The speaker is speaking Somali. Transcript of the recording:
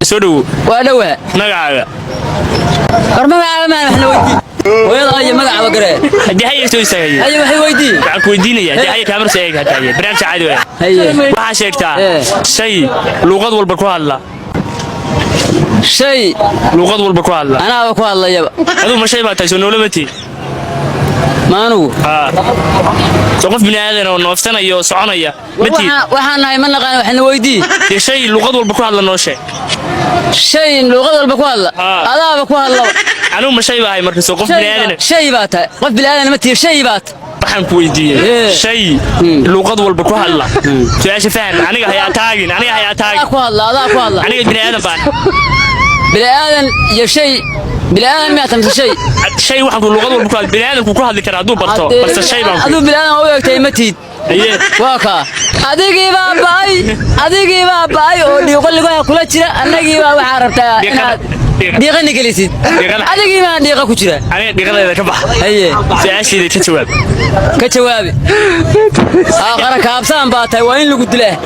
سودو وأدوها مقعد أرمى ما إحنا ويدي ويلا أي مقعد وقرأ دي هي سوي سهية أيوة هي ويدي معك ويدينية دي هي كاميرا سهية هتاية برنامج عادي وين هي waxaa sheegtaa shay luqad walba ku hadla شيء luqad walba ku hadla أنا أبغى الله يبا aduu ma shay baa tahay soo noolabati ما نو soo qof bini aadan oo noofsanaya oo soconaya mati وحنا ما نقان إحنا ويدي shay luqad walba ku hadla noo sheeg شيء لغة البكوة الله هذا بكوة الله anuu ma shay baa hay marka soo qof bini aadan شيء بات قف بالآن متي شيء بات waxaan ku weydiiyay shay luqad walba ku hadla su'aasha faham aniga hayaa taagin أكوة الله هذا أكوة الله aniga bini aadan baan بالآن يا شيء بالآن ما تمس شيء shay waxaan ku luqad walba ku hadla bini aadan ku hadli karaa haduu barto balse shay baan هذا بالآن هو يكتي متي واقع أديكي باباي ودي يقول لك كل شيء أنا جيبا وحاربتها ديقة نقلتي أديكي ما ديقة كشرة aniga dhiqadeeda ka bax هي su'aasheeda ka jawaab كجوابي آخر كابسان باتاي وين اللي قلت له